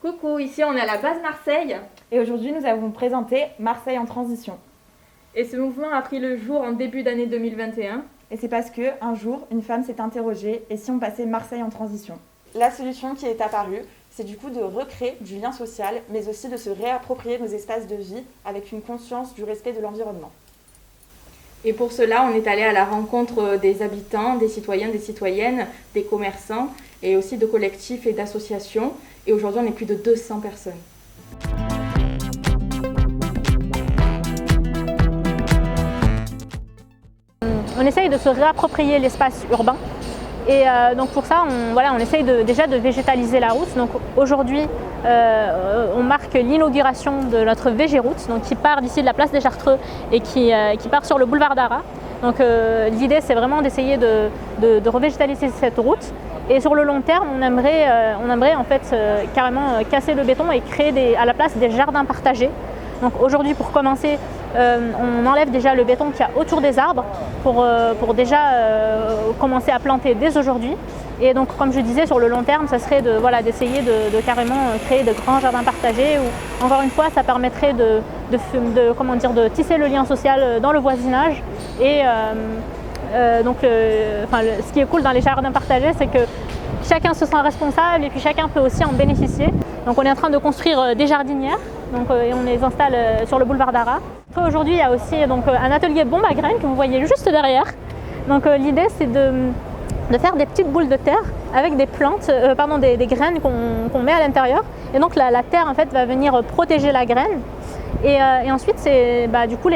Coucou, ici on est à la base Marseille Et aujourd'hui, nous avons présenté Marseille en transition. et ce mouvement a pris le jour en début d'année 2021. Et c'est parce qu'un jour, une femme s'est interrogée, et si on passait Marseille en transition? La solution qui est apparue, c'est du coup de recréer du lien social, mais aussi de se réapproprier nos espaces de vie avec une conscience du respect de l'environnement. Et pour cela, on est allé à la rencontre des habitants, des citoyens, des citoyennes, des commerçants et aussi de collectifs et d'associations. Et aujourd'hui, on est plus de 200 personnes. On essaye de se réapproprier l'espace urbain et donc pour ça on essaye déjà de végétaliser la route. Donc aujourd'hui on marque l'inauguration de notre Végéroute, donc qui part d'ici de la place des Chartreux et qui part sur le boulevard d'Arras. Donc l'idée c'est vraiment d'essayer de revégétaliser cette route. Et sur le long terme, on aimerait en fait carrément casser le béton et créer à la place des jardins partagés. Donc aujourd'hui, pour commencer, on enlève déjà le béton qu'il y a autour des arbres pour déjà commencer à planter dès aujourd'hui. Et donc, comme je disais, sur le long terme, ça serait d'essayer de carrément créer de grands jardins partagés où, encore une fois, ça permettrait de tisser le lien social dans le voisinage. Et ce qui est cool dans les jardins partagés, c'est que chacun se sent responsable et puis chacun peut aussi en bénéficier. Donc on est en train de construire des jardinières et on les installe sur le boulevard d'Arras. Aujourd'hui, il y a aussi un atelier bombe à graines que vous voyez juste derrière. Donc l'idée, c'est de faire des petites boules de terre avec des plantes, des graines qu'on met à l'intérieur. Et donc la terre en fait va venir protéger la graine. Et ensuite, c'est du coup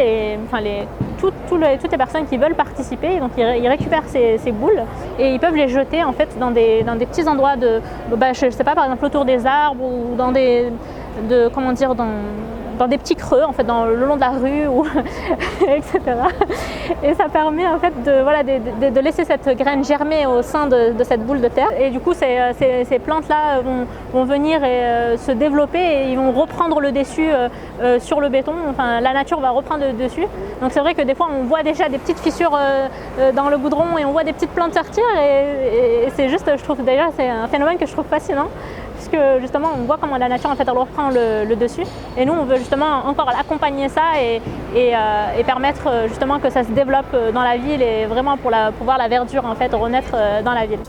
toutes les personnes qui veulent participer, donc ils récupèrent ces boules et ils peuvent les jeter en fait dans des petits endroits je sais pas, par exemple autour des arbres ou dans dans des petits creux en fait, le long de la rue etc. Et ça permet en fait de laisser cette graine germer au sein de cette boule de terre. Et du coup ces plantes-là vont venir se développer et ils vont reprendre le dessus sur le béton. Enfin, la nature va reprendre le dessus. Donc c'est vrai que des fois on voit déjà des petites fissures dans le goudron et on voit des petites plantes sortir et c'est juste, je trouve déjà, c'est un phénomène que je trouve fascinant. Puisque justement on voit comment la nature en fait elle reprend le dessus et nous on veut justement encore accompagner ça et permettre justement que ça se développe dans la ville et vraiment pour voir la verdure en fait renaître dans la ville.